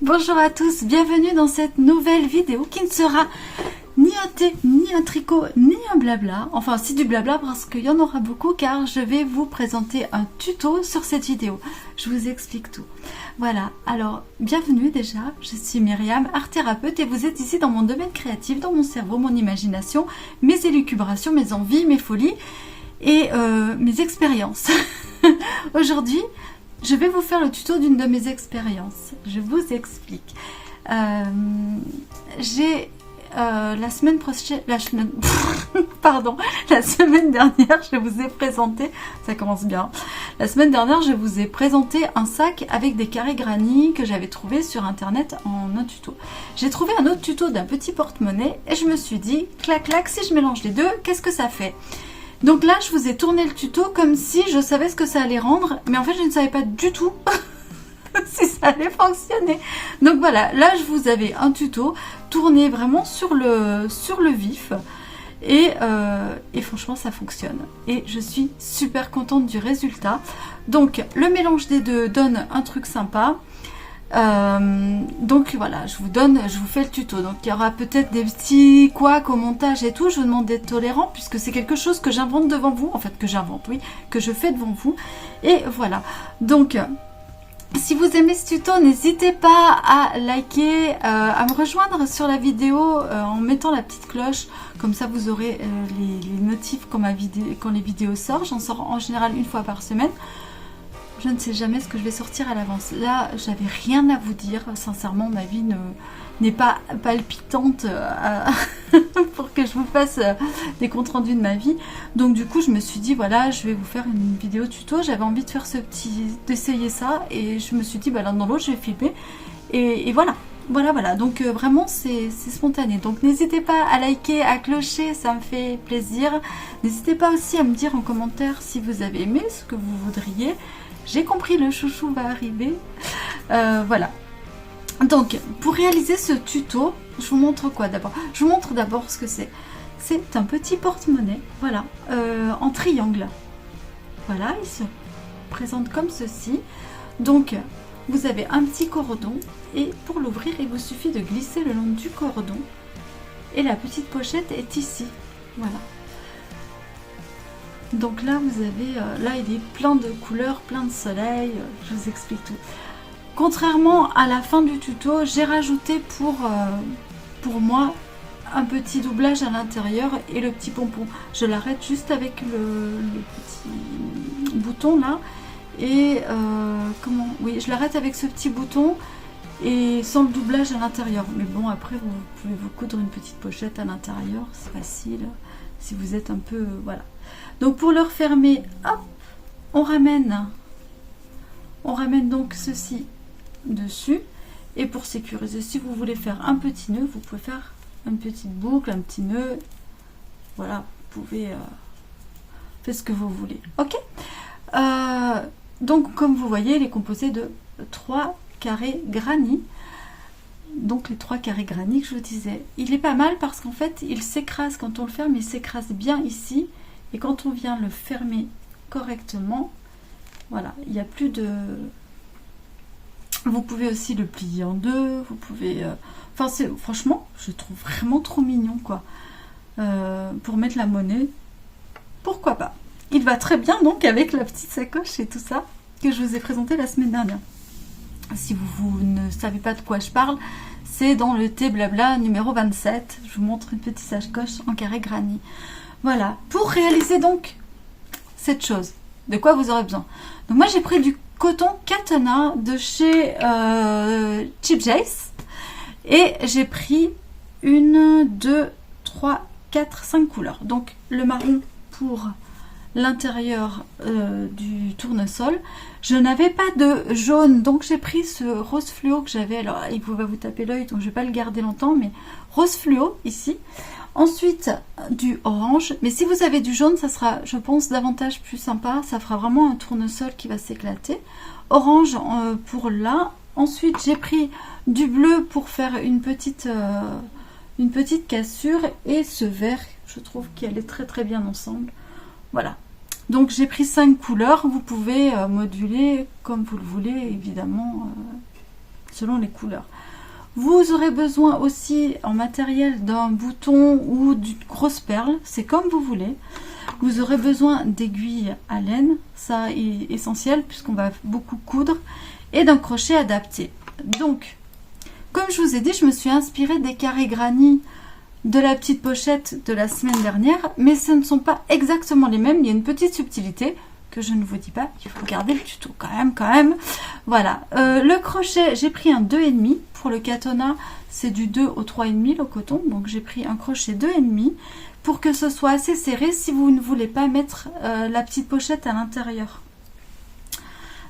Bonjour à tous, bienvenue dans cette nouvelle vidéo qui ne sera ni un thé, ni un tricot, ni un blabla. Enfin, c'est du blabla parce qu'il y en aura beaucoup car je vais vous présenter un tuto sur cette vidéo. Je vous explique tout. Voilà, alors bienvenue déjà, je suis Myriam, art thérapeute et vous êtes ici dans mon domaine créatif, dans mon cerveau, mon imagination, mes élucubrations, mes envies, mes folies et mes expériences. Aujourd'hui, je vais vous faire le tuto d'une de mes expériences. Je vous explique. La semaine dernière, je vous ai présenté, ça commence bien. La semaine dernière, je vous ai présenté un sac avec des carrés granny que j'avais trouvé sur internet en un tuto. J'ai trouvé un autre tuto d'un petit porte-monnaie et je me suis dit, clac clac, si je mélange les deux, qu'est-ce que ça fait ? Donc là, je vous ai tourné le tuto comme si je savais ce que ça allait rendre, mais en fait, je ne savais pas du tout si ça allait fonctionner. Donc voilà, là, je vous avais un tuto tourné vraiment sur le vif et franchement, ça fonctionne. Et je suis super contente du résultat. Donc, le mélange des deux donne un truc sympa. Donc voilà, je vous fais le tuto. Donc il y aura peut-être des petits couacs au montage et tout. Je vous demande d'être tolérant puisque c'est quelque chose que j'invente devant vous. En fait, que j'invente, oui, que je fais devant vous. Et voilà. Donc, si vous aimez ce tuto, n'hésitez pas à liker, à me rejoindre sur la vidéo en mettant la petite cloche. Comme ça, vous aurez les notifs quand les vidéos sortent. J'en sors en général une fois par semaine. Je ne sais jamais ce que je vais sortir à l'avance. Là, j'avais rien à vous dire. Sincèrement, ma vie n'est pas palpitante pour que je vous fasse des comptes rendus de ma vie. Donc du coup, je me suis dit, voilà, je vais vous faire une vidéo tuto. J'avais envie de faire d'essayer ça. Et je me suis dit, bah, l'un dans l'autre, je vais filmer. Et voilà. Voilà. Donc vraiment, c'est spontané. Donc n'hésitez pas à liker, à clocher, ça me fait plaisir. N'hésitez pas aussi à me dire en commentaire si vous avez aimé, ce que vous voudriez. J'ai compris, le chouchou va arriver. Voilà. Donc, pour réaliser ce tuto, je vous montre quoi d'abord? Je vous montre d'abord ce que c'est. C'est un petit porte-monnaie, voilà, en triangle. Voilà, il se présente comme ceci. Donc, vous avez un petit cordon et pour l'ouvrir, il vous suffit de glisser le long du cordon. Et la petite pochette est ici. Voilà. Donc là, vous avez, là il est plein de couleurs, plein de soleil, je vous explique tout. Contrairement à la fin du tuto, j'ai rajouté pour moi un petit doublage à l'intérieur et le petit pompon. Je l'arrête juste avec le petit bouton là. Et oui, je l'arrête avec ce petit bouton et sans le doublage à l'intérieur. Mais bon, après, vous pouvez vous coudre une petite pochette à l'intérieur, c'est facile. Si vous êtes un peu, voilà. Donc pour le refermer, hop, on ramène donc ceci dessus. Et pour sécuriser, si vous voulez faire un petit nœud, vous pouvez faire une petite boucle, un petit nœud. Voilà, vous pouvez faire ce que vous voulez. Ok. Donc comme vous voyez, il est composé de 3 carrés granny. Donc les 3 carrés granny que je vous disais. Il est pas mal parce qu'en fait, il s'écrase quand on le ferme, il s'écrase bien ici. Et quand on vient le fermer correctement, voilà, il n'y a plus de... Vous pouvez aussi le plier en deux, vous pouvez... Enfin, franchement, je trouve vraiment trop mignon, quoi. Pour mettre la monnaie, pourquoi pas. Il va très bien, donc, avec la petite sacoche et tout ça que je vous ai présenté la semaine dernière. Si vous ne savez pas de quoi je parle, c'est dans le thé blabla numéro 27. Je vous montre une petite sacoche en carré granny. Voilà, pour réaliser donc cette chose, de quoi vous aurez besoin. Donc moi j'ai pris du coton Katana de chez Cheap Jace et j'ai pris 1, 2, 3, 4, 5 couleurs. Donc le marron pour l'intérieur du tournesol. Je n'avais pas de jaune, donc j'ai pris ce rose fluo que j'avais. Alors il va vous taper l'œil, donc je ne vais pas le garder longtemps, mais rose fluo ici. Ensuite, du orange. Mais si vous avez du jaune, ça sera, je pense, davantage plus sympa. Ça fera vraiment un tournesol qui va s'éclater. Orange pour là. Ensuite, j'ai pris du bleu pour faire une petite cassure. Et ce vert, je trouve qu'il allait très très bien ensemble. Voilà. Donc, j'ai pris 5 couleurs. Vous pouvez moduler comme vous le voulez, évidemment, selon les couleurs. Vous aurez besoin aussi en matériel d'un bouton ou d'une grosse perle, c'est comme vous voulez. Vous aurez besoin d'aiguilles à laine, ça est essentiel puisqu'on va beaucoup coudre, et d'un crochet adapté. Donc, comme je vous ai dit, je me suis inspirée des carrés granit de la petite pochette de la semaine dernière, mais ce ne sont pas exactement les mêmes, il y a une petite subtilité que je ne vous dis pas, il faut regarder le tuto quand même. Voilà, le crochet, j'ai pris un 2,5, pour le katana c'est du 2 au 3,5 le coton, donc j'ai pris un crochet 2,5 pour que ce soit assez serré si vous ne voulez pas mettre la petite pochette à l'intérieur.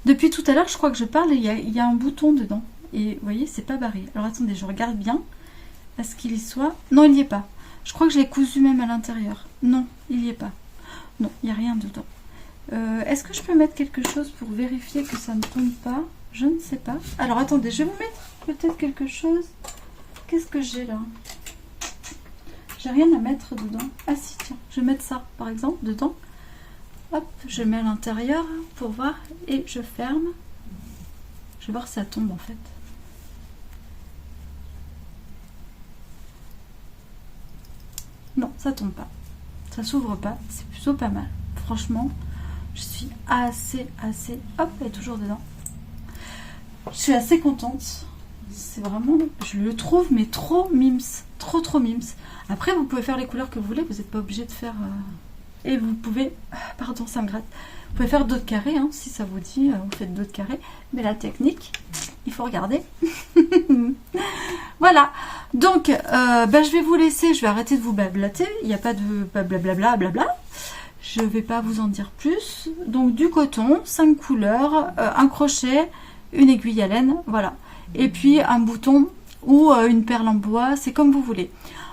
Depuis tout à l'heure, je crois que je parle, il y a un bouton dedans, et vous voyez, c'est pas barré. Alors attendez, je regarde bien, est-ce qu'il y soit? Non, il n'y est pas. Je crois que je l'ai cousu même à l'intérieur. Non, il n'y est pas. Non, il n'y a rien dedans. Est-ce que je peux mettre quelque chose pour vérifier que ça ne tombe pas? Je ne sais pas. Alors attendez, je vais vous mettre peut-être quelque chose. Qu'est-ce que j'ai là? J'ai rien à mettre dedans. Ah si, tiens, je vais mettre ça par exemple dedans. Hop, je mets à l'intérieur pour voir et je ferme. Je vais voir si ça tombe en fait. Non, ça tombe pas. Ça s'ouvre pas. C'est plutôt pas mal. Franchement, je suis assez... Hop, elle est toujours dedans. Je suis assez contente. C'est vraiment... Je le trouve, mais trop mims. Trop mims. Après, vous pouvez faire les couleurs que vous voulez. Vous n'êtes pas obligé de faire... Et vous pouvez... Pardon, ça me gratte. Vous pouvez faire d'autres carrés, hein, si ça vous dit. Vous faites d'autres carrés. Mais la technique, il faut regarder. Voilà. Donc, je vais vous laisser. Je vais arrêter de vous blablater. Il n'y a pas de blablabla. Je ne vais pas vous en dire plus. Donc du coton, 5 couleurs, un crochet, une aiguille à laine, voilà. Et puis un bouton ou une perle en bois, c'est comme vous voulez.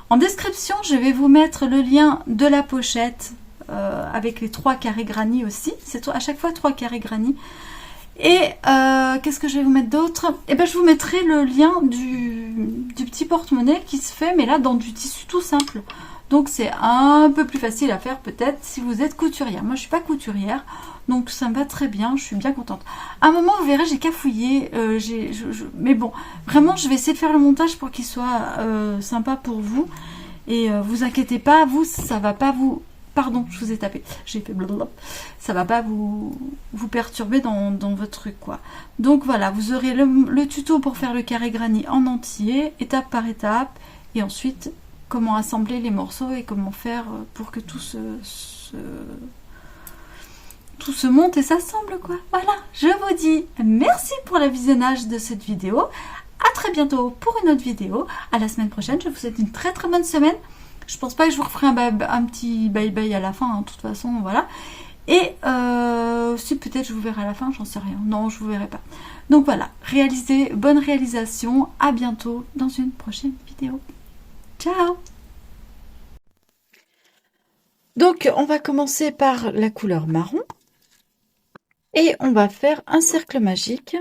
En description, je vais vous mettre le lien de la pochette avec les 3 carrés granit aussi. C'est à chaque fois 3 carrés granit. Et qu'est-ce que je vais vous mettre d'autre? Eh ben, je vous mettrai le lien du petit porte-monnaie qui se fait, mais là dans du tissu tout simple. Donc c'est un peu plus facile à faire peut-être si vous êtes couturière. Moi je suis pas couturière, donc ça me va très bien, je suis bien contente. À un moment vous verrez j'ai cafouillé, mais bon, vraiment je vais essayer de faire le montage pour qu'il soit sympa pour vous. Et vous inquiétez pas, vous ça va pas vous... Pardon, je vous ai tapé, j'ai fait blablabla. Ça va pas vous perturber dans votre truc quoi. Donc voilà, vous aurez le tuto pour faire le carré granit en entier, étape par étape, et ensuite comment assembler les morceaux et comment faire pour que tout se monte et s'assemble quoi. Voilà, je vous dis merci pour le visionnage de cette vidéo. À très bientôt pour une autre vidéo. À la semaine prochaine. Je vous souhaite une très bonne semaine. Je pense pas que je vous referai un petit bye-bye à la fin. Hein, de toute façon, voilà. Et si peut-être je vous verrai à la fin, j'en sais rien. Non, je vous verrai pas. Donc voilà, bonne réalisation. À bientôt dans une prochaine vidéo. Ciao! Donc, on va commencer par la couleur marron. Et on va faire un cercle magique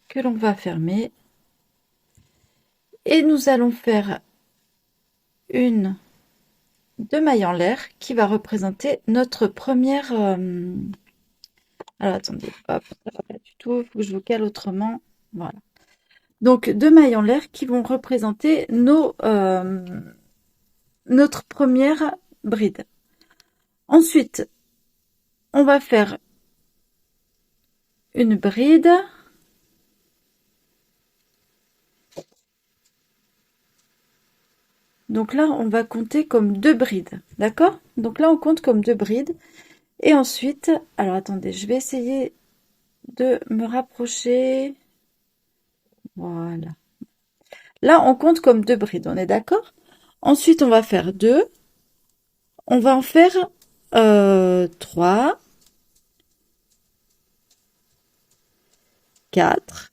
que l'on va fermer. Et nous allons faire une de mailles en l'air qui va représenter notre première... Alors, attendez, hop, ça va pas du tout, il faut que je vous cale autrement. Voilà. Donc, 2 mailles en l'air qui vont représenter notre première bride. Ensuite, on va faire une bride. Donc là, on va compter comme 2 brides, d'accord? Donc là, on compte comme 2 brides. Et ensuite, alors attendez, je vais essayer de me rapprocher. Voilà. Là, on compte comme 2 brides, on est d'accord? Ensuite, on va faire 2. On va en faire 3, 4.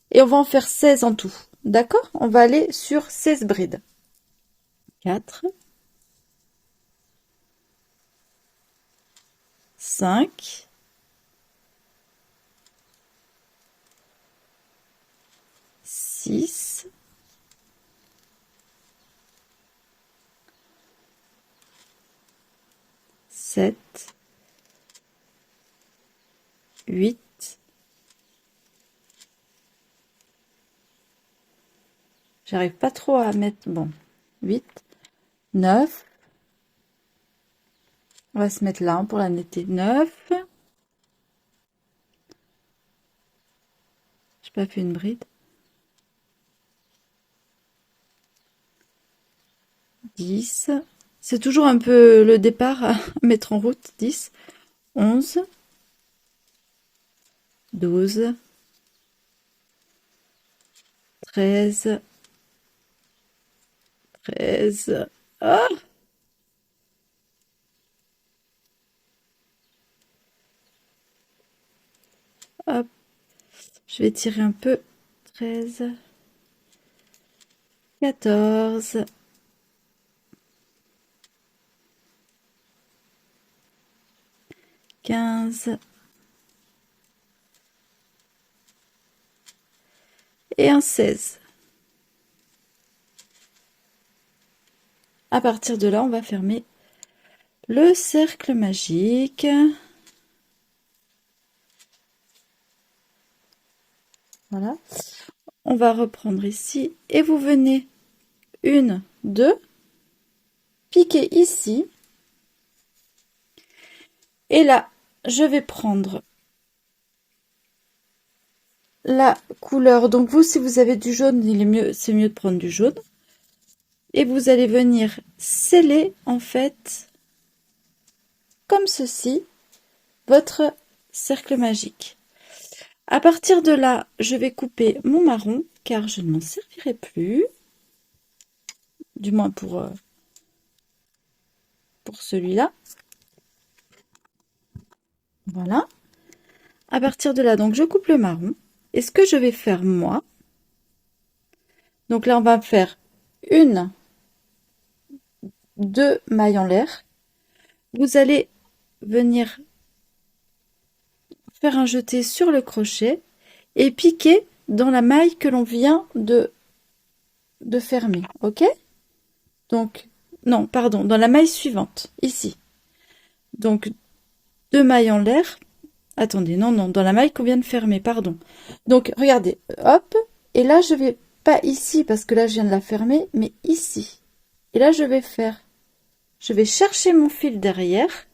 Et on va en faire 16 en tout. D'accord? On va aller sur 16 brides. 4, 5, 6, 7, 8, J'arrive pas trop à mettre... Bon, 8, 9. On va se mettre là pour la netter. 9. J'ai pas fait une bride. 10. C'est toujours un peu le départ à mettre en route. 10, 11, 12, 13, 13. Ah! Hop. Je vais tirer un peu. 13, 14, 15 et un 16. À partir de là, on va fermer le cercle magique. Voilà. On va reprendre ici et vous venez 1, 2, piquer ici. Et là, je vais prendre la couleur. Donc vous, si vous avez du jaune, c'est mieux de prendre du jaune. Et vous allez venir sceller en fait, comme ceci, votre cercle magique. À partir de là, je vais couper mon marron car je ne m'en servirai plus. Du moins pour celui-là. Voilà. À partir de là, donc je coupe le marron. Et ce que je vais faire moi, donc là on va faire 1, 2 mailles en l'air. Vous allez venir faire un jeté sur le crochet et piquer dans la maille que l'on vient de fermer, ok? Donc, non, pardon, dans la maille suivante, ici. Donc, 2 mailles en l'air. Attendez, non, dans la maille qu'on vient de fermer, pardon. Donc, regardez, hop, et là, je vais pas ici, parce que là, je viens de la fermer, mais ici. Et là, je vais chercher mon fil derrière,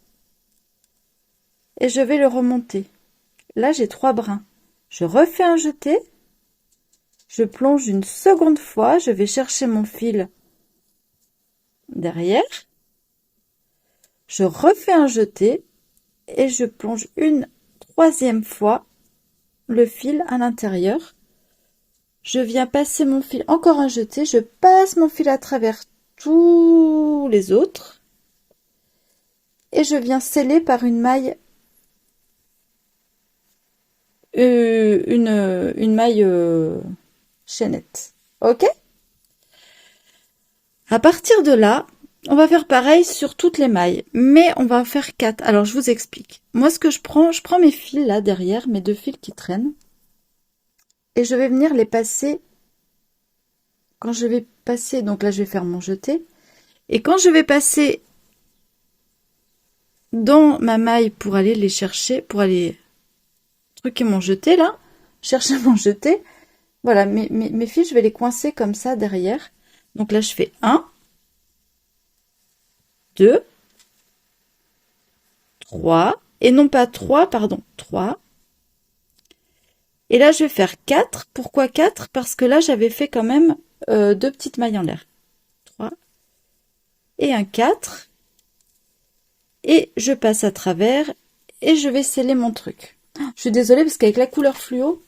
et je vais le remonter. Là, j'ai 3 brins. Je refais un jeté, je plonge une seconde fois, je vais chercher mon fil derrière, je refais un jeté, et je plonge une 3e fois le fil à l'intérieur. Je viens passer mon fil, encore un jeté, je passe mon fil à travers tous les autres et je viens sceller par une maille une maille chaînette. Ok? À partir de là, on va faire pareil sur toutes les mailles, mais on va en faire 4. Alors je vous explique. Moi ce que je prends mes fils là derrière, mes 2 fils qui traînent, et je vais venir les passer. Quand je vais passer, donc là je vais faire mon jeté, et quand je vais passer dans ma maille pour aller les chercher, pour aller truquer mon jeté là, chercher mon jeté, voilà, mes fils, je vais les coincer comme ça derrière. Donc là je fais 1, 2, 3, et non pas 3, pardon, 3. Et là je vais faire 4. Pourquoi 4? Parce que là j'avais fait quand même 2 petites mailles en l'air. 3 et un 4. Et je passe à travers et je vais sceller mon truc. Je suis désolée parce qu'avec la couleur fluo,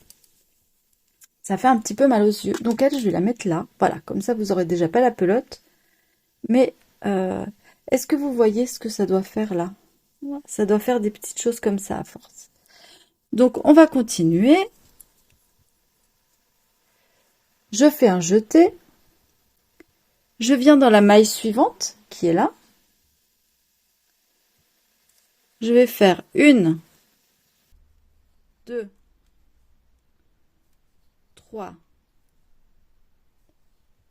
ça fait un petit peu mal aux yeux. Donc elle, je vais la mettre là. Voilà, comme ça vous aurez déjà pas la pelote. Mais est-ce que vous voyez ce que ça doit faire là? Ça doit faire des petites choses comme ça à force. Donc on va continuer. Je fais un jeté. Je viens dans la maille suivante qui est là. Je vais faire 1, 2, 3,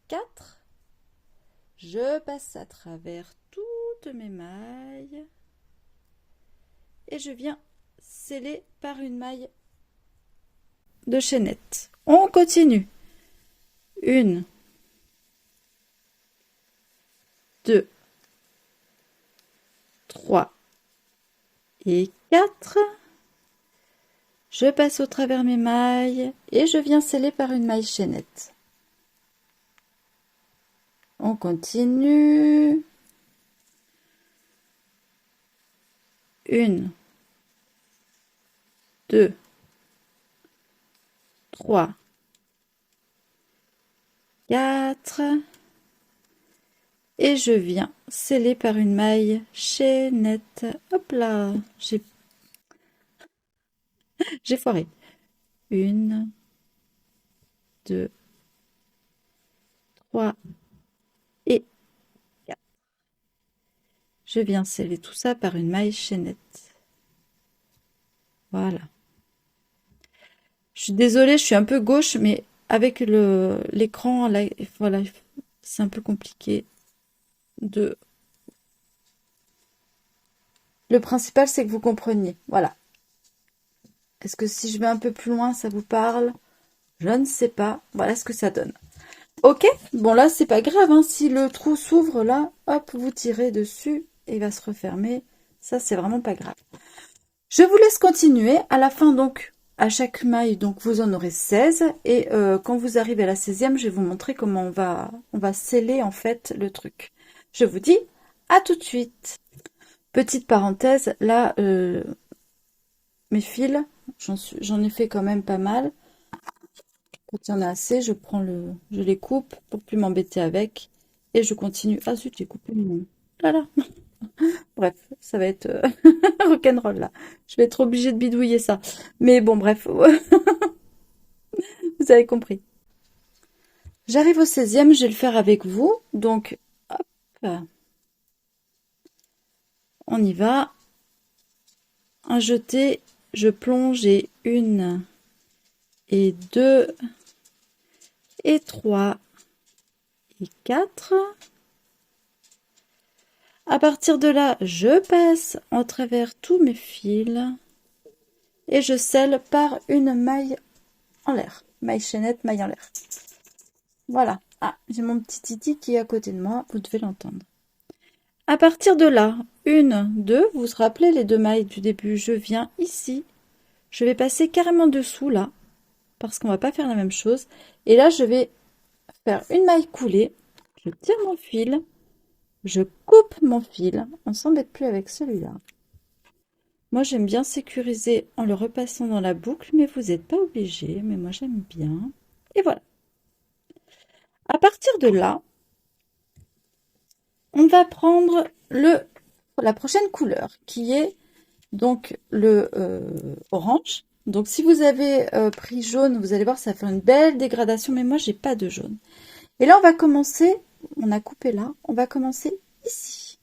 4. Je passe à travers toutes mes mailles et je viens sceller par une maille de chaînette. On continue. 1, 2, 3 et 4. Je passe au travers mes mailles et je viens sceller par une maille chaînette. On continue. 1, 2, 3, 4 et je viens sceller par une maille chaînette. Hop là, j'ai foiré. 1, 2, 3 et 4. Je viens sceller tout ça par une maille chaînette. Voilà. Je suis désolée, je suis un peu gauche, mais avec l'écran, voilà, c'est un peu compliqué de... Le principal, c'est que vous compreniez. Voilà. Est-ce que si je vais un peu plus loin, ça vous parle? Je ne sais pas. Voilà ce que ça donne. Ok, bon là, c'est pas grave. Hein. Si le trou s'ouvre là, hop, vous tirez dessus et il va se refermer. Ça, c'est vraiment pas grave. Je vous laisse continuer. À la fin, donc, à chaque maille, donc vous en aurez 16. Et quand vous arrivez à la 16e, je vais vous montrer comment on va sceller en fait le truc. Je vous dis à tout de suite. Petite parenthèse, là, mes fils, j'en ai fait quand même pas mal. Quand il y en a assez, je les coupe pour plus m'embêter avec. Et je continue. Ah zut, j'ai coupé mon... Voilà. Bref, ça va être rock'n'roll là. Je vais être obligée de bidouiller ça. Mais bon, bref. Vous avez compris. J'arrive au 16e, je vais le faire avec vous. Donc, hop. On y va. Un jeté, je plonge et 1 et 2 et 3 et 4. À partir de là, je passe en travers tous mes fils et je scelle par une maille en l'air. Maille chaînette, maille en l'air. Voilà. Ah, j'ai mon petit titi qui est à côté de moi, vous devez l'entendre. À partir de là, 1, 2, vous vous rappelez les deux mailles du début, je viens ici, je vais passer carrément dessous là, parce qu'on va pas faire la même chose. Et là, je vais faire une maille coulée, je tire mon fil, je coupe mon fil, on s'embête plus avec celui-là. Moi, j'aime bien sécuriser en le repassant dans la boucle, mais vous n'êtes pas obligé, mais moi j'aime bien. Et voilà. À partir de là, on va prendre la prochaine couleur, qui est donc le orange. Donc si vous avez pris jaune, vous allez voir, ça fait une belle dégradation, mais moi j'ai pas de jaune. Et là on va commencer, on a coupé là, on va commencer ici.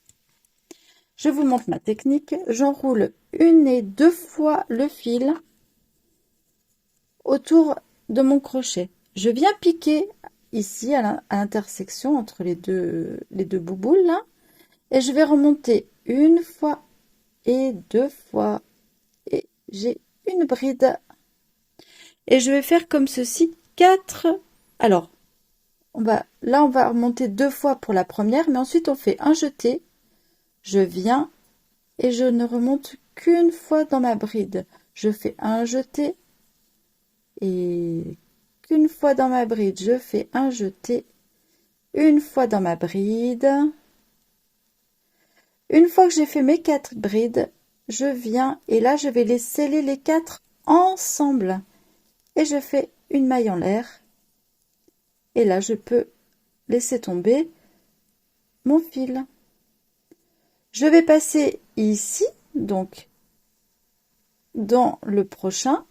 Je vous montre ma technique, j'enroule 1 et 2 fois le fil autour de mon crochet. Je viens piquer ici à l'intersection entre les deux bouboules là, et je vais remonter 1 fois et 2 fois, et j'ai une bride. Et je vais faire comme ceci 4. Alors, on va remonter 2 fois pour la première, mais ensuite on fait un jeté. Je viens et je ne remonte qu'une fois dans ma bride. Je fais un jeté et qu'une fois dans ma bride. Je fais un jeté, une fois dans ma bride. Une fois que j'ai fait mes 4 brides, je viens et là je vais les sceller les 4 ensemble et je fais une maille en l'air et là je peux laisser tomber mon fil. Je vais passer ici, donc dans le prochain,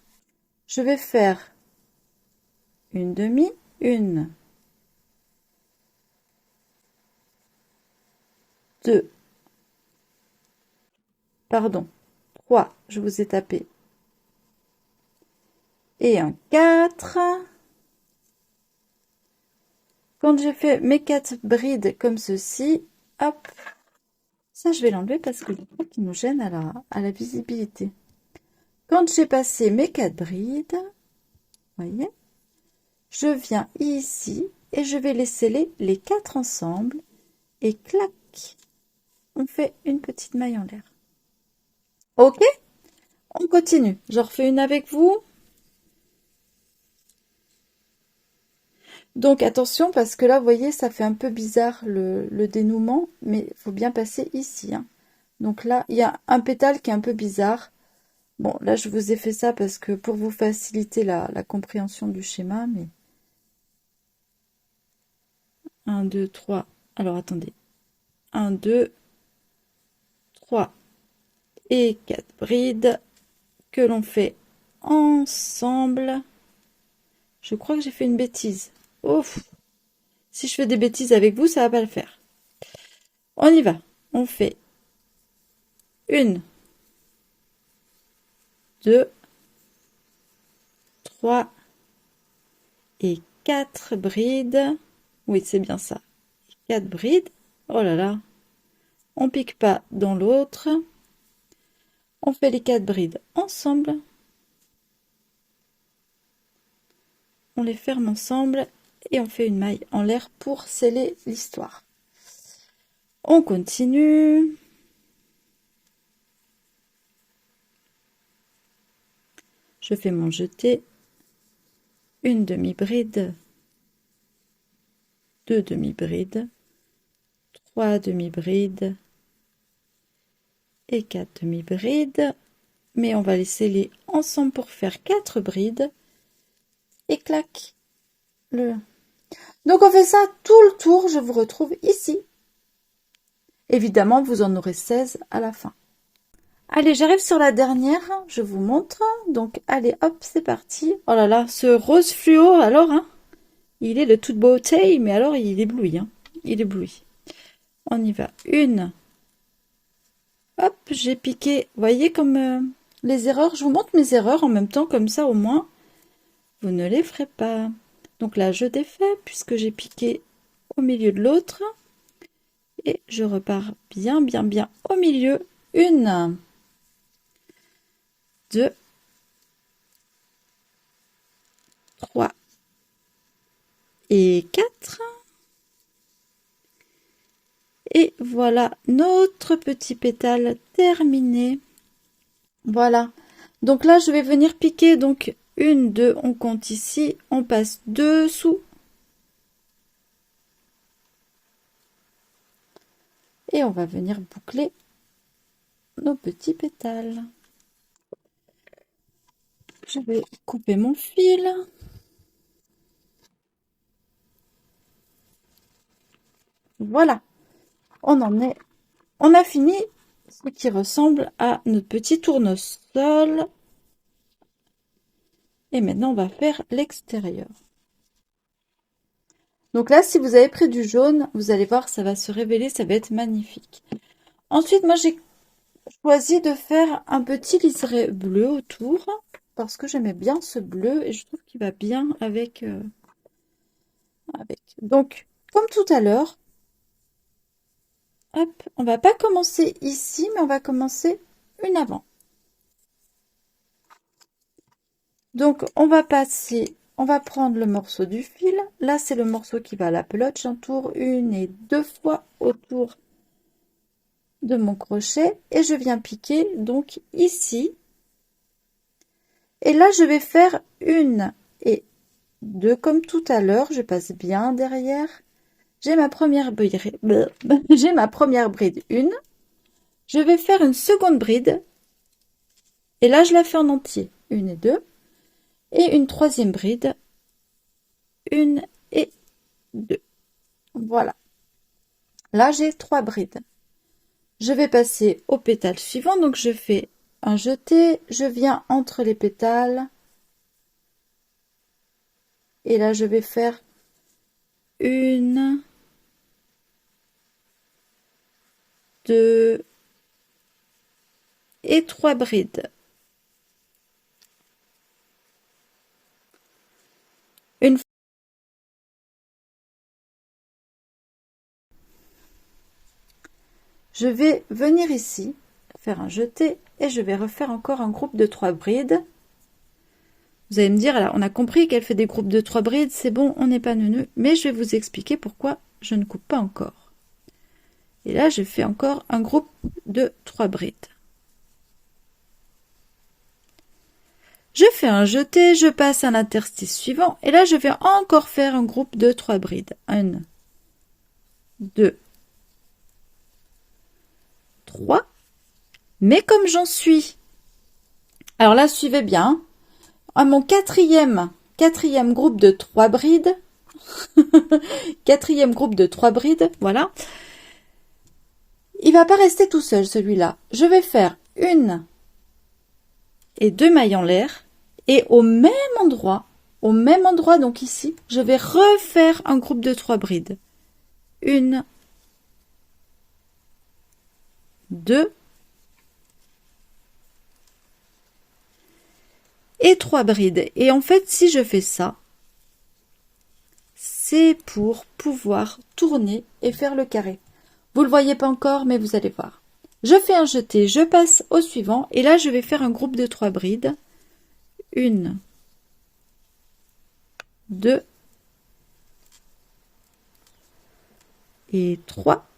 je vais faire une demi, 1, 2, pardon, 3, je vous ai tapé, et un 4. Quand j'ai fait mes 4 brides comme ceci, hop, ça je vais l'enlever parce que je crois qu'il nous gêne à la visibilité. Quand j'ai passé mes 4 brides, voyez, je viens ici et je vais les sceller les 4 ensemble et clac, on fait une petite maille en l'air. Ok, on continue. Je refais une avec vous. Donc attention parce que là, vous voyez, ça fait un peu bizarre le dénouement, mais il faut bien passer ici. Hein. Donc là, il y a un pétale qui est un peu bizarre. Bon, là, je vous ai fait ça parce que pour vous faciliter la compréhension du schéma, mais... 1, 2, 3. Alors, attendez. 1, 2, 3 et 4 brides que l'on fait ensemble. Je crois que j'ai fait une bêtise. Ouf. Si je fais des bêtises avec vous, ça va pas le faire. On y va. On fait 1, 2, 3 et 4 brides. Oui, c'est bien ça. 4 brides. Oh là là. On pique pas dans l'autre. On fait les 4 brides ensemble. On les ferme ensemble et on fait une maille en l'air pour sceller l'histoire. On continue. Je fais mon jeté. Une demi-bride. 2 demi-brides. 3 demi-brides. Et 4 demi-brides. Mais on va les sceller ensemble pour faire 4 brides. Et clac. Donc on fait ça tout le tour. Je vous retrouve ici. Évidemment, vous en aurez 16 à la fin. Allez, j'arrive sur la dernière, je vous montre. Donc, allez, hop, c'est parti. Oh là là, ce rose fluo, alors, hein, il est de toute beauté, mais alors, il éblouit, hein, il éblouit. On y va. Une. Hop, j'ai piqué. Vous voyez comme les erreurs, je vous montre mes erreurs en même temps, comme ça, au moins, vous ne les ferez pas. Donc là, je défais, puisque j'ai piqué au milieu de l'autre. Et je repars bien, bien, bien au milieu. 1, 2, 3 et 4. Et voilà notre petit pétale terminé. Voilà. Donc là, je vais venir piquer. Donc 1, 2, on compte ici. On passe dessous. Et on va venir boucler nos petits pétales. Je vais couper mon fil. Voilà. On a fini ce qui ressemble à notre petit tournesol. Et maintenant, on va faire l'extérieur. Donc là, si vous avez pris du jaune, vous allez voir, ça va se révéler, ça va être magnifique. Ensuite, moi, j'ai choisi de faire un petit liseré bleu autour, parce que j'aimais bien ce bleu, et je trouve qu'il va bien avec. Donc, comme tout à l'heure, hop, on va pas commencer ici, mais on va commencer une avant. Donc, on va prendre le morceau du fil. Là, c'est le morceau qui va à la pelote. J'entoure 1 et 2 fois autour de mon crochet et je viens piquer donc ici. Et là, je vais faire 1 et 2 comme tout à l'heure. Je passe bien derrière. J'ai ma première bride. J'ai ma première bride 1. Je vais faire une seconde bride. Et là, je la fais en entier. 1 et 2. Et une troisième bride. 1 et 2. Voilà. Là, j'ai 3 brides. Je vais passer au pétale suivant. Donc, je fais un jeté. Je viens entre les pétales. Et là, je vais faire 1, 2 et 3 brides. Je vais venir ici, faire un jeté, et je vais refaire encore un groupe de 3 brides. Vous allez me dire, alors, on a compris qu'elle fait des groupes de 3 brides, c'est bon, on n'est pas neuneux, mais je vais vous expliquer pourquoi je ne coupe pas encore. Et là, je fais encore un groupe de 3 brides. Je fais un jeté, je passe à l'interstice suivant. Et là, je vais encore faire un groupe de 3 brides. 1, 2, 3. Mais comme j'en suis... Alors là, suivez bien. À mon quatrième groupe de 3 brides. Quatrième groupe de 3 brides, voilà. Il va pas rester tout seul, celui-là. Je vais faire 1 et 2 mailles en l'air. Et au même endroit, donc ici, je vais refaire un groupe de 3 brides. 1, 2 et 3 brides. Et en fait, si je fais ça, c'est pour pouvoir tourner et faire le carré. Vous le voyez pas encore, mais vous allez voir. Je fais un jeté, je passe au suivant, et là, je vais faire un groupe de 3 brides. 1, 2 et 3.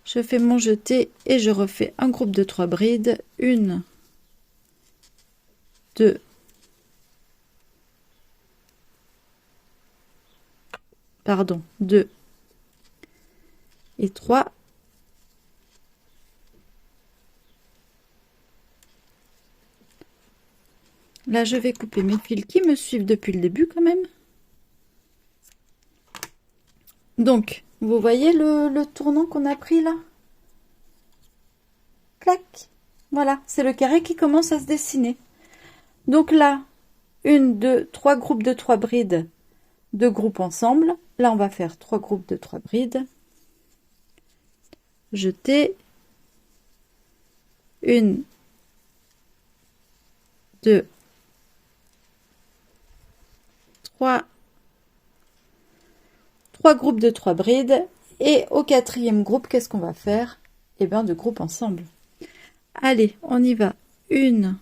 Je fais mon jeté et je refais un groupe de 3 brides. 1, 2, pardon, 2 et 3. Là, je vais couper mes fils qui me suivent depuis le début quand même. Donc, vous voyez le tournant qu'on a pris là? Clac! Voilà, c'est le carré qui commence à se dessiner. Donc là, 1, 2, 3 groupes de 3 brides, 2 groupes ensemble. Là, on va faire 3 groupes de 3 brides. Jeter. 1, 2, 3 groupes de 3 brides. Et au quatrième groupe, qu'est-ce qu'on va faire? Eh bien, 2 groupes ensemble. Allez, on y va. 1,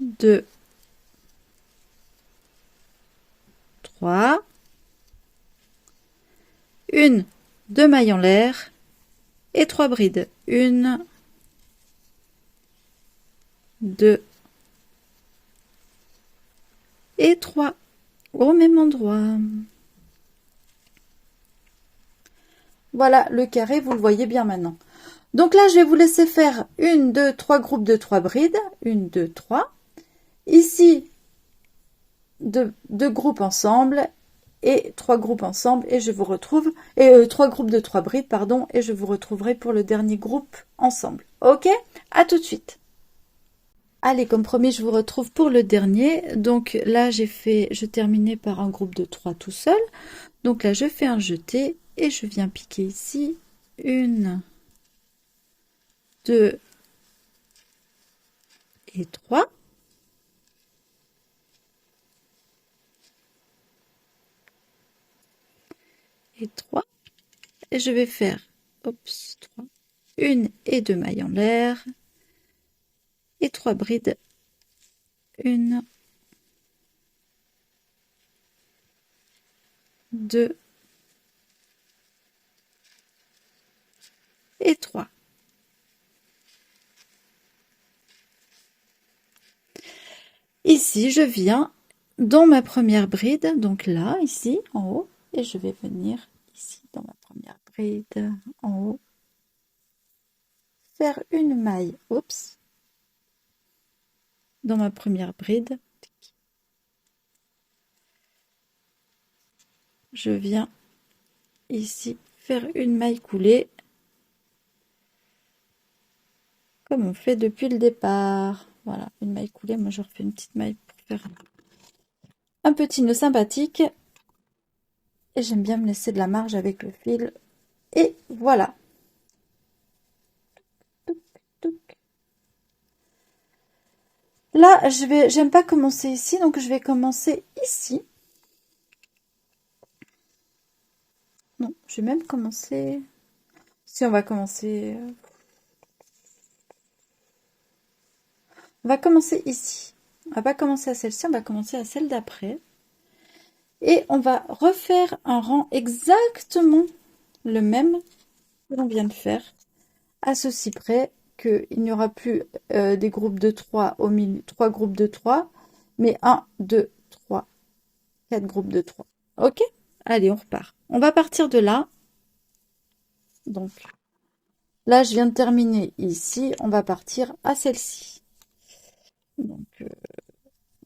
2, 3. 1, 2 mailles en l'air et 3 brides. 1, 2 et 3 au même endroit. Voilà le carré, vous le voyez bien maintenant. Donc là, je vais vous laisser faire 1, 2, 3 groupes de 3 brides. 1, 2, 3. Ici, 2 groupes ensemble et 3 groupes ensemble et je vous retrouve, et 3 groupes de 3 brides, pardon, et je vous retrouverai pour le dernier groupe ensemble. Ok? À tout de suite. Allez, comme promis, je vous retrouve pour le dernier. Donc là, je terminais par un groupe de 3 tout seul. Donc là, je fais un jeté et je viens piquer ici 1, 2 et 3. Et 3. Et je vais faire 3, 1 et 2 mailles en l'air et 3 brides. 1, 2 et 3. Ici, je viens dans ma première bride, donc là, ici, en haut, et je vais venir ici, dans ma première bride, en haut, faire une maille, oups, dans ma première bride. Je viens ici faire une maille coulée, comme on fait depuis le départ. Voilà, une maille coulée. Moi, je refais une petite maille pour faire un petit nœud sympathique. Et j'aime bien me laisser de la marge avec le fil. Et voilà. Là, j'aime pas commencer ici, donc je vais commencer ici. Non, je vais même commencer... Si, on va commencer... On va commencer ici. On va pas commencer à celle-ci, on va commencer à celle d'après. Et on va refaire un rang exactement le même que l'on vient de faire, à ceci près qu'il n'y aura plus des groupes de 3 au milieu, 3 groupes de 3, mais 1, 2, 3, 4 groupes de 3. Ok? Allez, on repart. On va partir de là. Donc, là, je viens de terminer ici. On va partir à celle-ci. Donc,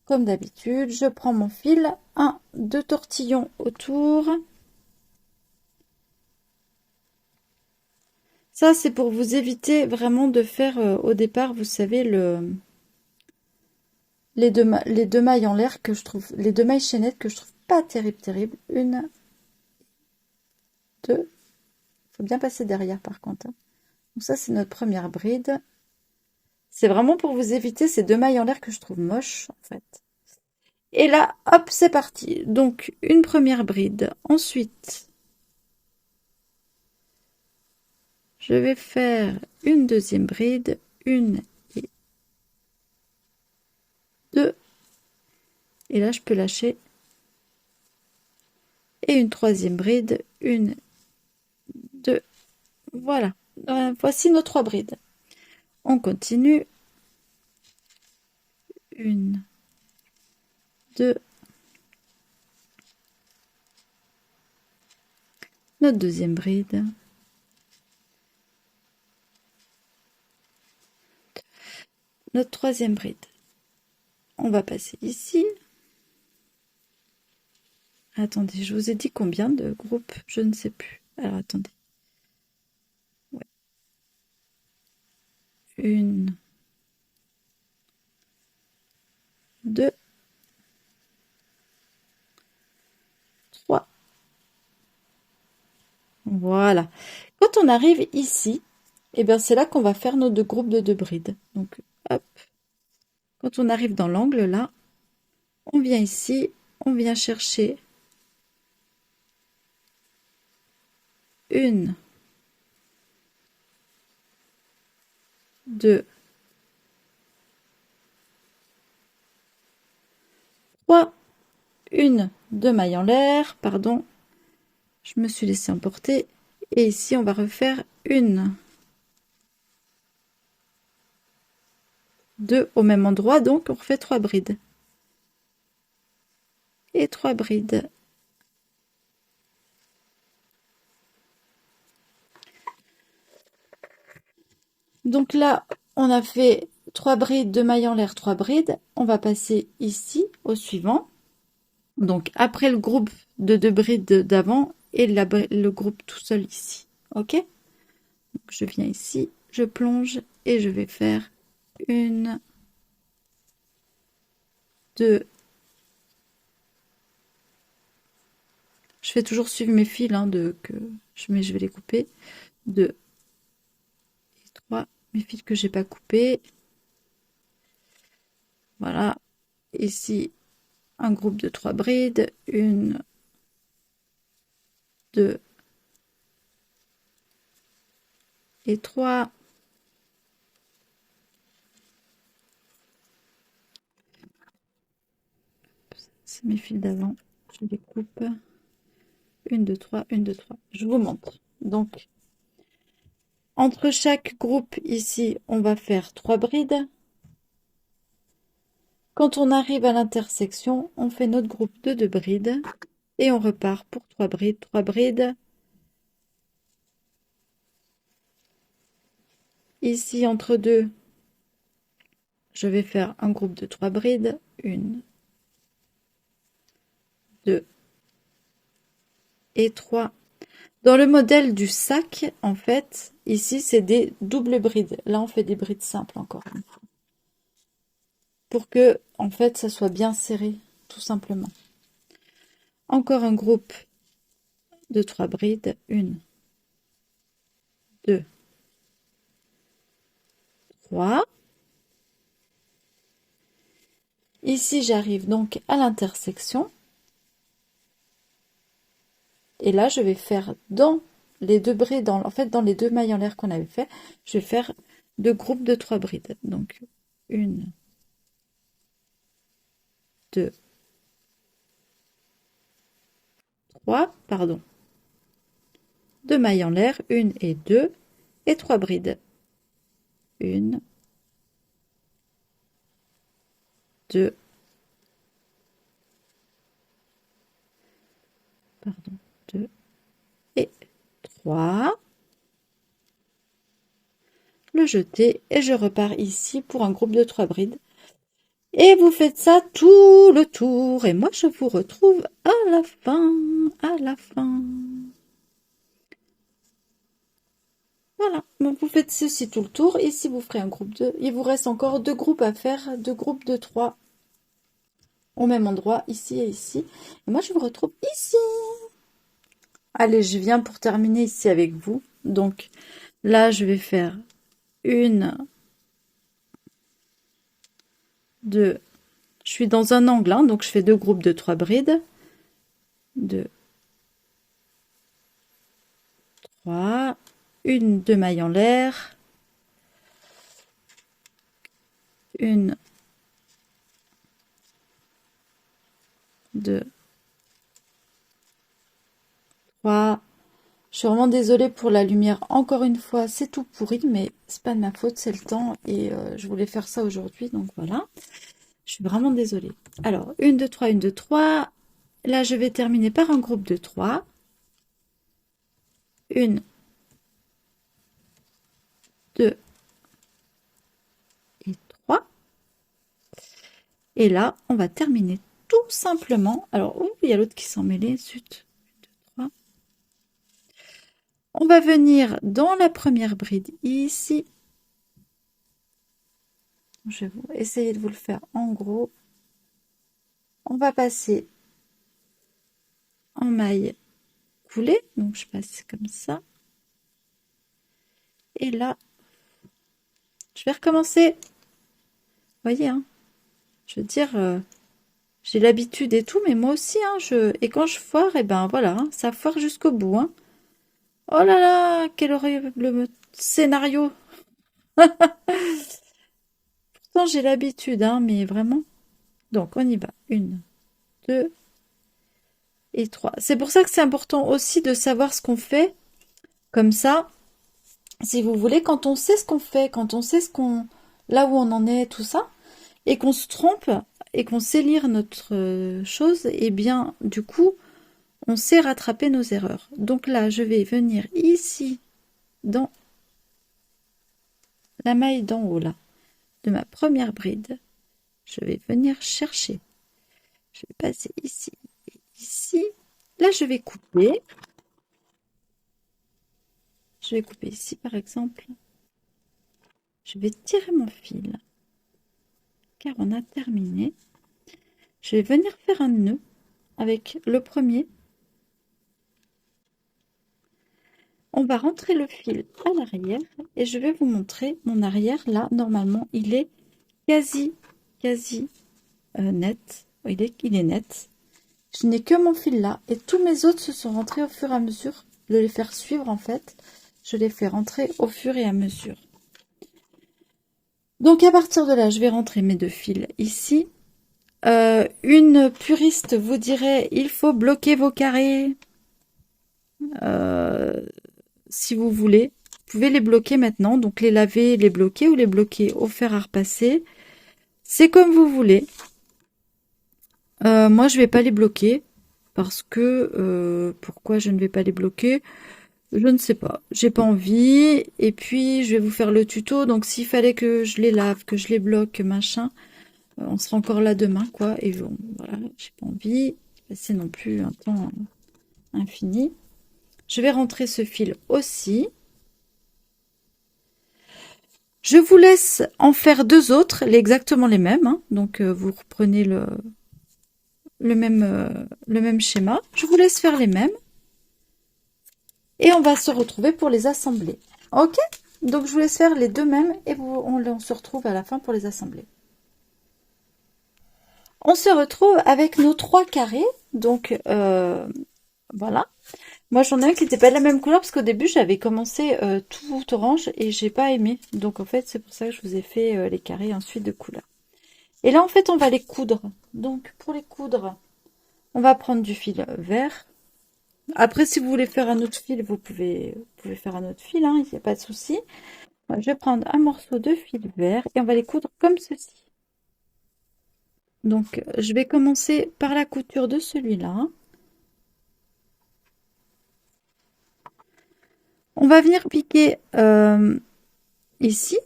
comme d'habitude, je prends mon fil, 1, 2 tortillons autour. Ça, c'est pour vous éviter vraiment de faire au départ, vous savez, les deux mailles en l'air que je trouve, les deux mailles chaînettes que je trouve pas terrible. 1, 2. Faut bien passer derrière par contre. Donc ça, c'est notre première bride. C'est vraiment pour vous éviter ces deux mailles en l'air que je trouve moches, en fait. Et là, hop, c'est parti. Donc, une première bride. Ensuite, je vais faire une deuxième bride. 1 et 2. Et là, je peux lâcher. Et une troisième bride. 1, 2. Voilà. Voici nos 3 brides. On continue. 1, 2. Notre deuxième bride. Notre troisième bride. On va passer ici. Attendez, je vous ai dit combien de groupes? Je ne sais plus. Alors, attendez. Ouais. 1, 2, 3. Voilà. Quand on arrive ici, eh bien, c'est là qu'on va faire nos 2 groupes de 2 brides. Donc, hop. Quand on arrive dans l'angle, là, on vient ici, on vient chercher 1, 2, 3, 1, 2 mailles en l'air, pardon, je me suis laissé emporter, et ici on va refaire 1, 2 au même endroit, donc on refait 3 brides, et 3 brides. Donc là, on a fait 3 brides, 2 mailles en l'air, 3 brides. On va passer ici au suivant. Donc après le groupe de 2 brides d'avant et le groupe tout seul ici. Ok? Donc je viens ici, je plonge et je vais faire 1, 2. Je fais toujours suivre mes fils, hein, mais je vais les couper. 2 et 3. Mes fils que j'ai pas coupés. Voilà. Ici, un groupe de 3 brides. 1, 2 et 3. C'est mes fils d'avant. Je les coupe. 1, 2, 3, 1, 2, 3. Je vous montre. Donc, entre chaque groupe ici, on va faire 3 brides. Quand on arrive à l'intersection, on fait notre groupe de 2 brides et on repart pour 3 brides, 3 brides. Ici, entre deux, je vais faire un groupe de 3 brides. 1, 2 et 3. Dans le modèle du sac, en fait, ici, c'est des doubles brides. Là, on fait des brides simples encore une fois. Pour que, en fait, ça soit bien serré, tout simplement. Encore un groupe de 3 brides. 1, 2, 3. Ici, j'arrive donc à l'intersection. Et là, je vais faire dans les 2 brides, en fait, dans les 2 mailles en l'air qu'on avait fait, je vais faire 2 groupes de 3 brides. Donc, 1, 2, 3, pardon. 2 mailles en l'air, 1 et 2, et 3 brides. 1, 2, pardon, 2 et 3. Le jeter et je repars ici pour un groupe de 3 brides. Et vous faites ça tout le tour. Et moi, je vous retrouve à la fin. À la fin. Voilà. Donc, vous faites ceci tout le tour. Ici, vous ferez un groupe 2. Il vous reste encore 2 groupes à faire. 2 groupes de 3 au même endroit, ici et ici. Et moi, je vous retrouve ici. Allez, je viens pour terminer ici avec vous. Donc, là, je vais faire 1, 2. Je suis dans un angle, hein, donc je fais 2 groupes de 3 brides. 2, 3. 1, 2 mailles en l'air. 1, 2, 3. Je suis vraiment désolée pour la lumière. Encore une fois, c'est tout pourri, mais c'est pas de ma faute, c'est le temps. Et je voulais faire ça aujourd'hui, donc voilà. Je suis vraiment désolée. Alors, 1, 2, 3, 1, 2, 3. Là, je vais terminer par un groupe de 3. 1, 2 et 3. Et là, on va terminer tout simplement. Alors, oh, il y a l'autre qui s'en mêlait. Zut. 1, 2, 3. On va venir dans la première bride ici. Je vais essayer de vous le faire en gros. On va passer en maille coulée. Donc, je passe comme ça. Et là, je vais recommencer. Vous voyez, hein, je veux dire, j'ai l'habitude et tout, mais moi aussi, hein, et quand je foire, et ben voilà, hein, ça foire jusqu'au bout. Hein. Oh là là, quel horrible scénario. Pourtant, j'ai l'habitude, hein, mais vraiment. Donc, on y va. 1, 2 et 3. C'est pour ça que c'est important aussi de savoir ce qu'on fait. Comme ça, si vous voulez, quand on sait ce qu'on fait, quand on sait là où on en est, tout ça, et qu'on se trompe, et qu'on sait lire notre chose, et bien, du coup, on sait rattraper nos erreurs. Donc là, je vais venir ici, dans la maille d'en haut, là, de ma première bride. Je vais venir chercher. Je vais passer ici et ici. Là, je vais couper. Je vais couper ici, par exemple. Je vais tirer mon fil, car on a terminé. Je vais venir faire un nœud avec le premier. On va rentrer le fil à l'arrière et je vais vous montrer mon arrière. Là, normalement, il est quasi net. Il est net. Je n'ai que mon fil là et tous mes autres se sont rentrés au fur et à mesure de les faire suivre en fait. Je les fais rentrer au fur et à mesure. Donc à partir de là, je vais rentrer mes 2 fils ici. Une puriste vous dirait, il faut bloquer vos carrés. Si vous voulez, vous pouvez les bloquer maintenant. Donc les laver, les bloquer ou les bloquer au fer à repasser. C'est comme vous voulez. Moi, je vais pas les bloquer parce que pourquoi je ne vais pas les bloquer? Je ne sais pas. J'ai pas envie. Et puis, je vais vous faire le tuto. Donc, s'il fallait que je les lave, que je les bloque, machin, on sera encore là demain, quoi. Et bon, voilà, j'ai pas envie de passer non plus un temps infini. Je vais rentrer ce fil aussi. Je vous laisse en faire 2 autres, exactement les mêmes. Hein. Donc, vous reprenez le même schéma. Je vous laisse faire les mêmes. Et on va se retrouver pour les assembler. Ok? Donc, je vous laisse faire les 2 mêmes et on se retrouve à la fin pour les assembler. On se retrouve avec nos 3 carrés. Donc, voilà. Moi, j'en ai un qui n'était pas de la même couleur parce qu'au début, j'avais commencé tout orange et j'ai pas aimé. Donc, en fait, c'est pour ça que je vous ai fait les carrés ensuite de couleur. Et là, en fait, on va les coudre. Donc, pour les coudre, on va prendre du fil vert. Après, si vous voulez faire un autre fil, vous pouvez faire un autre fil, hein, il n'y a pas de souci. Moi, je vais prendre un morceau de fil vert et on va les coudre comme ceci. Donc, je vais commencer par la couture de celui-là. On va venir piquer ici,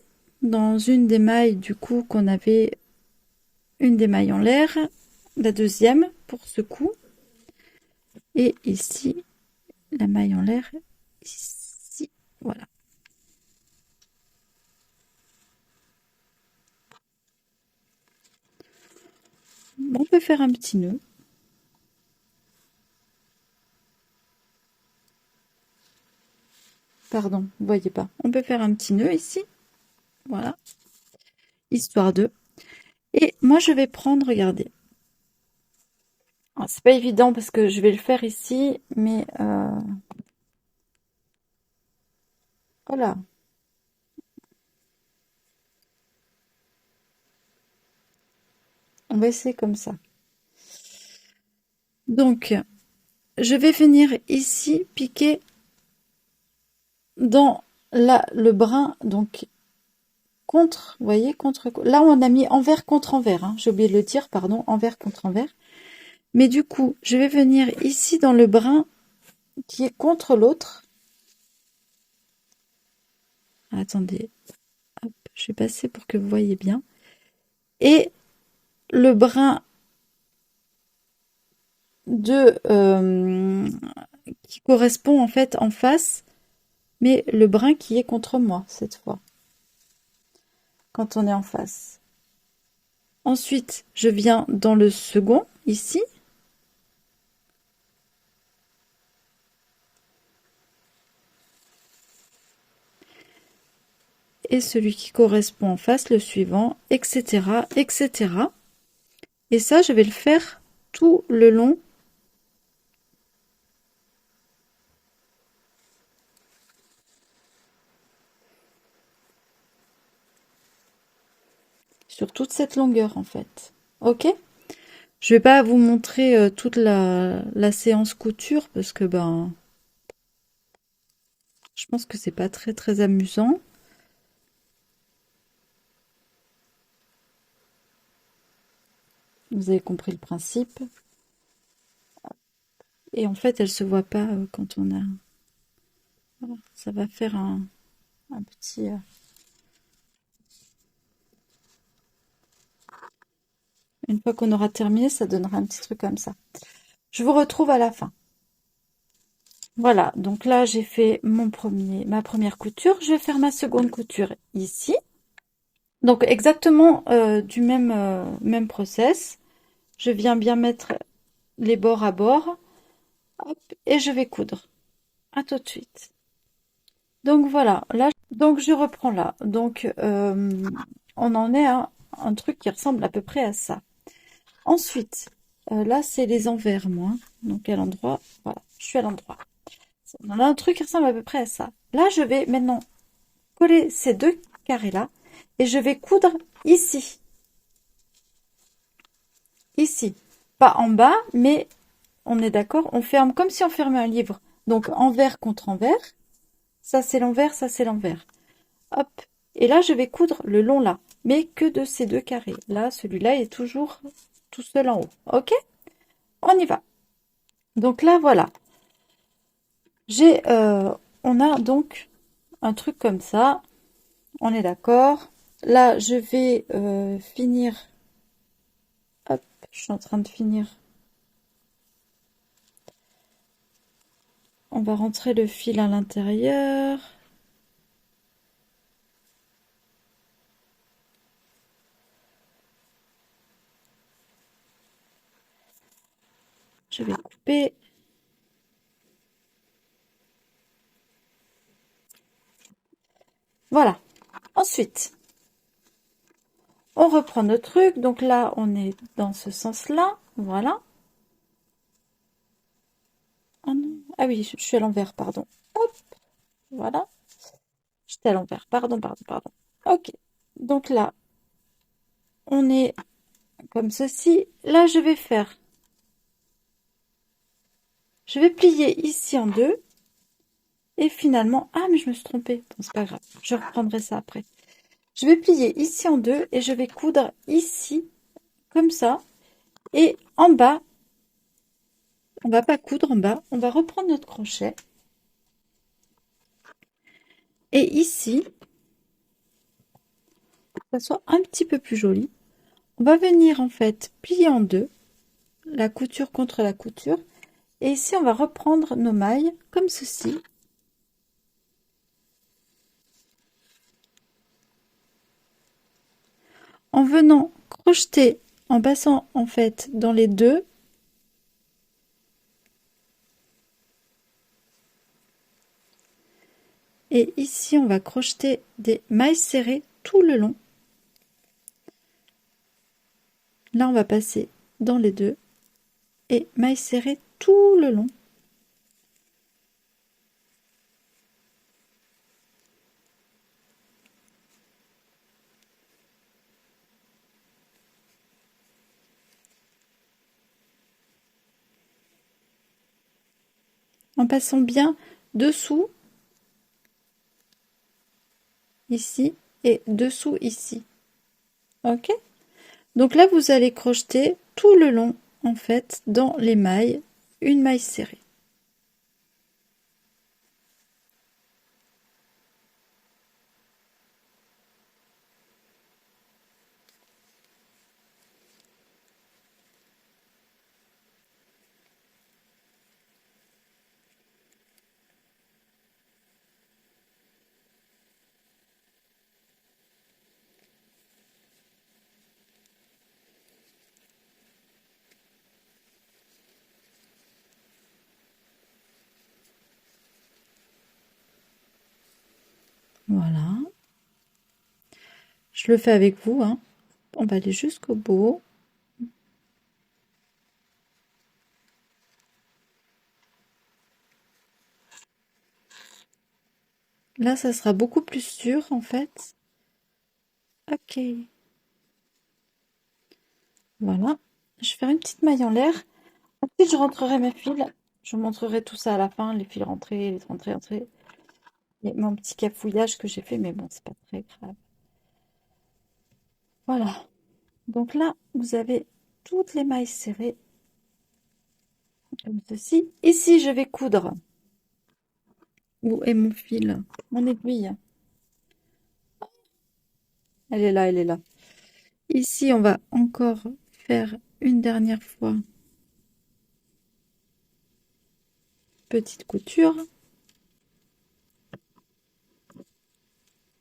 dans une des mailles du coup qu'on avait, une des mailles en l'air, la deuxième pour ce coup. Et ici, la maille en l'air, ici, voilà. On peut faire un petit nœud. Pardon, vous voyez pas. On peut faire un petit nœud ici. Voilà. Histoire de. Et moi, je vais prendre, regardez. C'est pas évident parce que je vais le faire ici, mais voilà. On va essayer comme ça. Donc, je vais venir ici piquer dans le brin, donc contre, vous voyez, contre. Là, on a mis envers contre envers. Hein, j'ai oublié de le dire, pardon, envers contre envers. Mais du coup, je vais venir ici dans le brin qui est contre l'autre. Attendez, hop, je vais passer pour que vous voyez bien. Et le brin qui correspond en fait en face, mais le brin qui est contre moi cette fois, quand on est en face. Ensuite, je viens dans le second, ici. Et celui qui correspond en face, le suivant, etc., etc. Et ça, je vais le faire tout le long sur toute cette longueur en fait. Ok? Je vais pas vous montrer toute la séance couture parce que ben je pense que c'est pas très très amusant. Vous avez compris le principe. Et en fait, elle se voit pas quand on a. Voilà, ça va faire un petit. Une fois qu'on aura terminé, ça donnera un petit truc comme ça. Je vous retrouve à la fin. Voilà, donc là j'ai fait ma première couture. Je vais faire ma seconde couture ici. Donc exactement du même process. Je viens bien mettre les bords à bord. Hop, et je vais coudre. À tout de suite. Donc voilà, là, donc je reprends là. Donc on en est à un truc qui ressemble à peu près à ça. Ensuite, là c'est les envers, moi. Donc à l'endroit, voilà, je suis à l'endroit. On a un truc qui ressemble à peu près à ça. Là, je vais maintenant coller ces deux carrés là et je vais coudre ici. Ici. Pas en bas, mais on est d'accord, on ferme comme si on fermait un livre. Donc envers contre envers. Ça c'est l'envers, ça c'est l'envers. Hop. Et là, je vais coudre le long là, mais que de ces deux carrés. Là, celui-là est toujours tout seul en haut. Ok? On y va. Donc là, voilà. On a donc un truc comme ça. On est d'accord. Là, je vais finir. Hop, je suis en train de finir. On va rentrer le fil à l'intérieur. Je vais couper. Voilà. Ensuite, on reprend notre truc. Donc là, on est dans ce sens-là. Voilà. Ah non. Ah oui, je suis à l'envers, pardon. Hop. Voilà. J'étais à l'envers. Pardon. Ok. Donc là, on est comme ceci. Là, je vais plier ici en deux. Et finalement, ah, mais je me suis trompée. Bon, c'est pas grave, je reprendrai ça après. Je vais plier ici en deux et je vais coudre ici, comme ça. Et en bas, on va pas coudre en bas, on va reprendre notre crochet. Et ici, pour que ça soit un petit peu plus joli, on va venir en fait plier en deux, la couture contre la couture. Et ici, on va reprendre nos mailles comme ceci. En venant crocheter, en passant en fait dans les deux. Et ici, on va crocheter des mailles serrées tout le long. Là, on va passer dans les deux et mailles serrées tout le long. En passant bien dessous, ici, et dessous, ici. Ok? Donc là, vous allez crocheter tout le long, en fait, dans les mailles, une maille serrée. Voilà. Je le fais avec vous, hein. On va aller jusqu'au bout. Là, ça sera beaucoup plus sûr, en fait. Ok. Voilà. Je vais faire une petite maille en l'air. Ensuite, je rentrerai mes fils. Je vous montrerai tout ça à la fin, les fils rentrés, les rentrées, entrées. Et mon petit cafouillage que j'ai fait, mais bon, c'est pas très grave. Voilà. Donc là, vous avez toutes les mailles serrées, comme ceci. Ici, je vais coudre. Où est mon fil? Mon aiguille. Elle est là, elle est là. Ici, on va encore faire une dernière fois. Petite couture.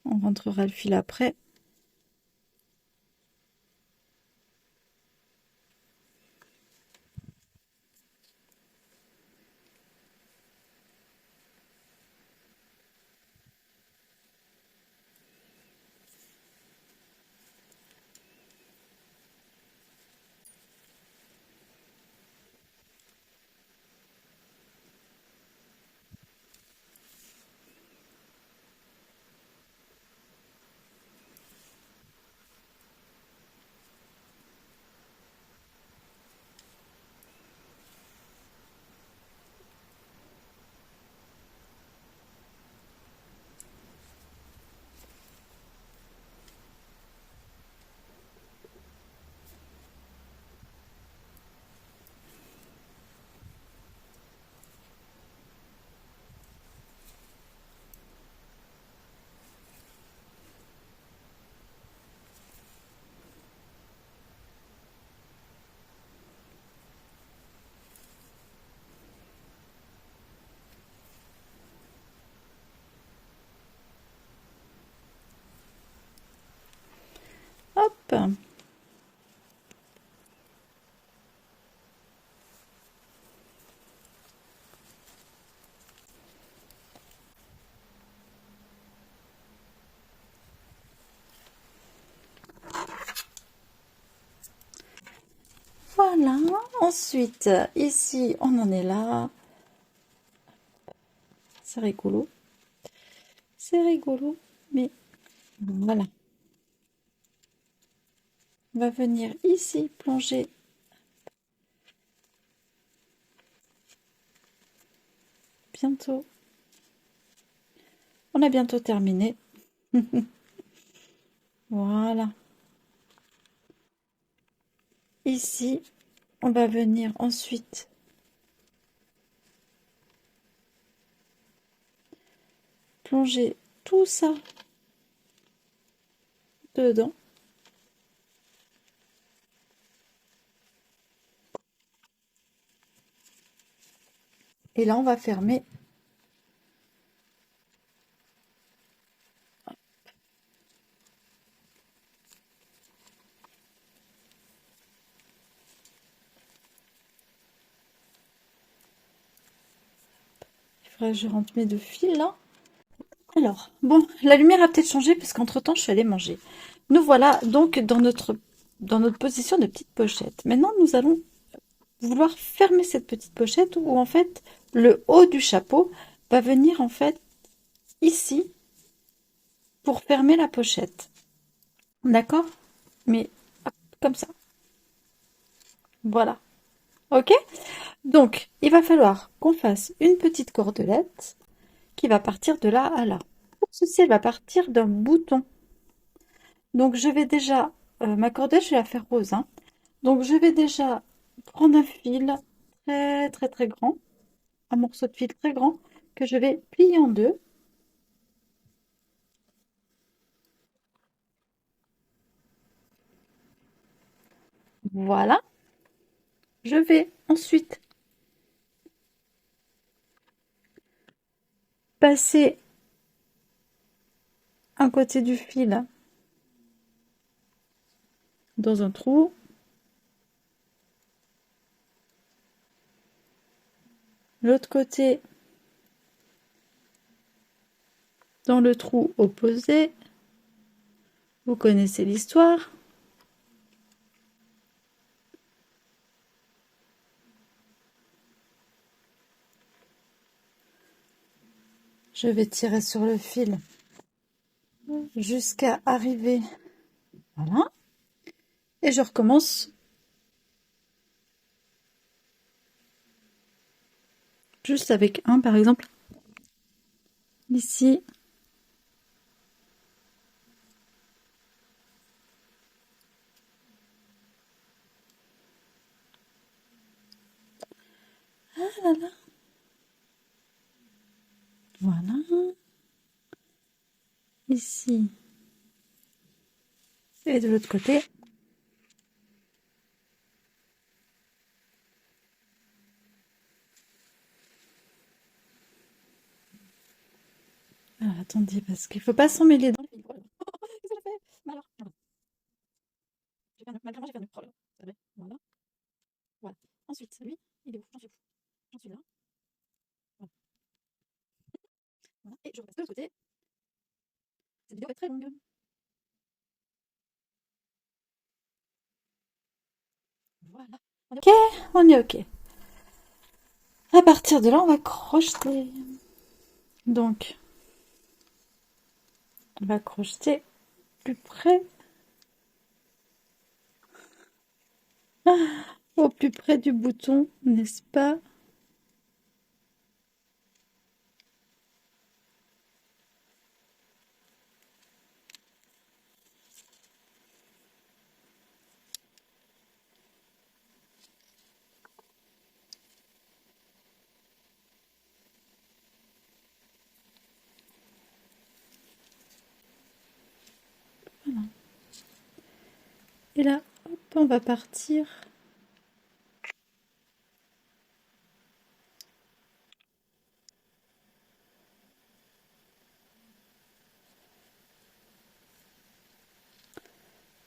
On rentrera le fil après. Hop. Voilà. Ensuite, ici, on en est là. C'est rigolo. C'est rigolo, mais voilà. On va venir ici plonger bientôt. On a bientôt terminé. Voilà. Ici, on va venir ensuite plonger tout ça dedans. Et là, on va fermer. Il faudrait que je rentre mes deux fils là. Alors, bon, la lumière a peut-être changé parce qu'entre-temps, je suis allée manger. Nous voilà donc dans notre position de petite pochette. Maintenant, nous allons vouloir fermer cette petite pochette où en fait, le haut du chapeau va venir en fait ici pour fermer la pochette. D'accord? Mais hop, comme ça. Voilà. Ok? Donc, il va falloir qu'on fasse une petite cordelette qui va partir de là à là. Pour ceci, elle va partir d'un bouton. Donc, je vais déjà, ma cordelette, je vais la faire rose, hein. Donc, je vais déjà prendre un fil très, très, très grand, un morceau de fil très grand que je vais plier en deux. Voilà. Je vais ensuite passer un côté du fil dans un trou. L'autre côté dans le trou opposé. Vous connaissez l'histoire. Je vais tirer sur le fil jusqu'à arriver. Voilà. Et je recommence juste avec un, par exemple, ici. Ah là là. Voilà. Ici. Et de l'autre côté. Alors, attendez, parce qu'il ne faut pas s'emmêler dans le fil. Voilà. Qu'est-ce que j'ai fait? Alors, voilà. Malgré moi, j'ai fait un nœud. Oh là là. Vous savez, voilà. Voilà. Ensuite, lui, il est où? J'en suis où? J'en suis là. Voilà. Voilà. Et je repasse de l'autre côté. Cette vidéo est très longue. Voilà. Ok, on est ok. À partir de là, on va crocheter. Donc, on va crocheter plus près, au plus près du bouton, n'est-ce pas? Voilà. Et là, hop, on va partir.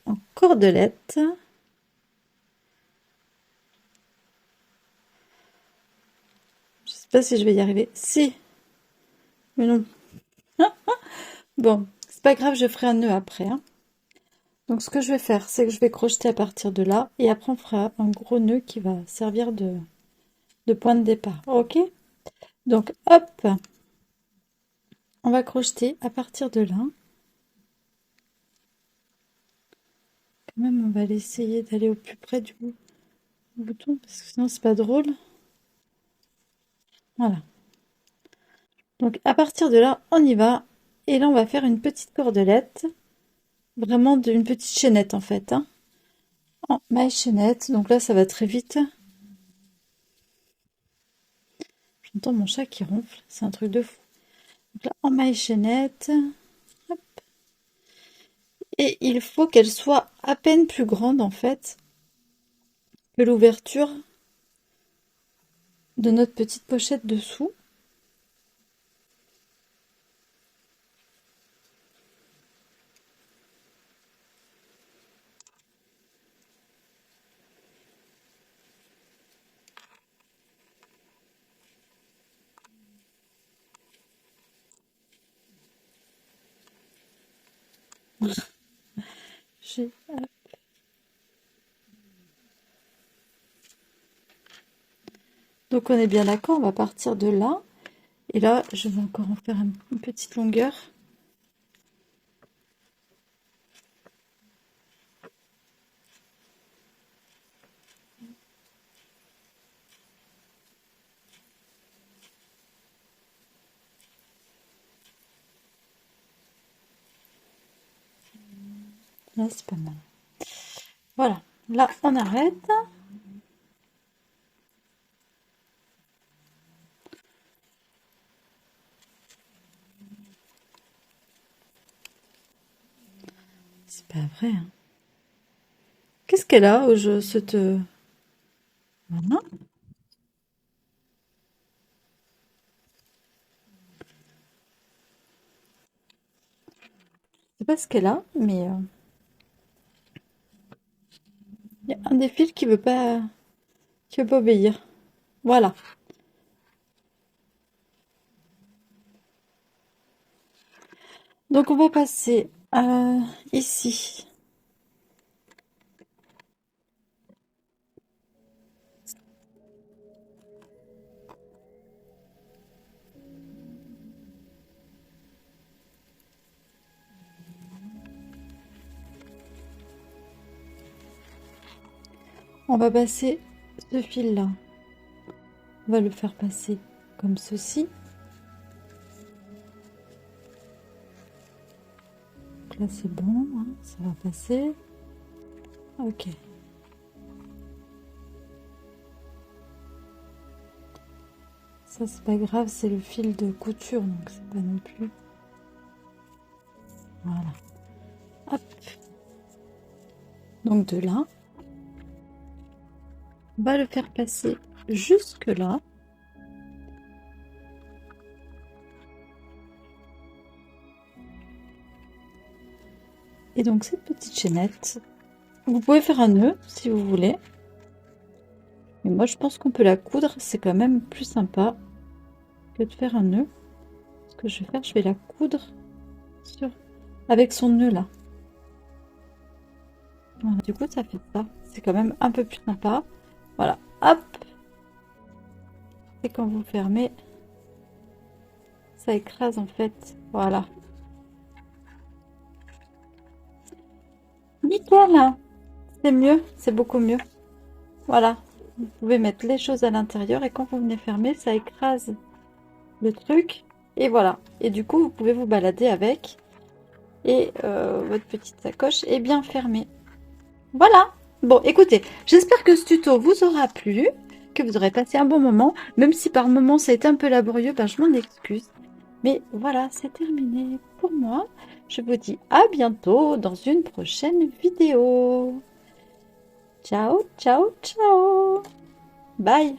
En cordelette. Je sais pas si je vais y arriver. Si, mais non. Bon, c'est pas grave, je ferai un nœud après, hein. Donc ce que je vais faire, c'est que je vais crocheter à partir de là. Et après, on fera un gros nœud qui va servir de point de départ. Ok? Donc, hop, on va crocheter à partir de là. même, on va essayer d'aller au plus près du bouton, parce que sinon, c'est pas drôle. Voilà. Donc, à partir de là, on y va. Et là, on va faire une petite cordelette. Vraiment une petite chaînette, en fait. Hein. En maille chaînette. Donc là, ça va très vite. J'entends mon chat qui ronfle. C'est un truc de fou. Donc là, en maille chaînette. Hop. Et il faut qu'elle soit à peine plus grande, en fait, que l'ouverture de notre petite pochette dessous. Donc on est bien d'accord, on va partir de là. Et là, je vais encore en faire une petite longueur. Là, c'est pas mal. Voilà, là, on arrête. C'est pas vrai. Hein. Qu'est-ce qu'elle a au jeu, cette... Voilà. Je sais pas ce qu'elle a, mais... Il y a un des fils qui veut pas obéir. Voilà. Donc on va passer ici. On va passer ce fil-là. On va le faire passer comme ceci. Donc là c'est bon, hein, ça va passer. Ok. Ça c'est pas grave, c'est le fil de couture, donc c'est pas non plus. Voilà. Hop. Donc de là, on va le faire passer jusque là. Et donc cette petite chaînette, vous pouvez faire un nœud si vous voulez. Mais moi je pense qu'on peut la coudre, c'est quand même plus sympa que de faire un nœud. Ce que je vais faire, je vais la coudre avec son nœud là. Voilà, du coup ça fait ça. C'est quand même un peu plus sympa. Voilà, hop. Et quand vous fermez, ça écrase en fait. Voilà. Nickel. C'est mieux, c'est beaucoup mieux. Voilà. Vous pouvez mettre les choses à l'intérieur et quand vous venez fermer, ça écrase le truc. Et voilà. Et du coup, vous pouvez vous balader avec. Et votre petite sacoche est bien fermée. Voilà. Bon, écoutez, j'espère que ce tuto vous aura plu, que vous aurez passé un bon moment. Même si par moments ça a été un peu laborieux, ben, je m'en excuse. Mais voilà, c'est terminé pour moi. Je vous dis à bientôt dans une prochaine vidéo. Ciao, ciao, ciao. Bye.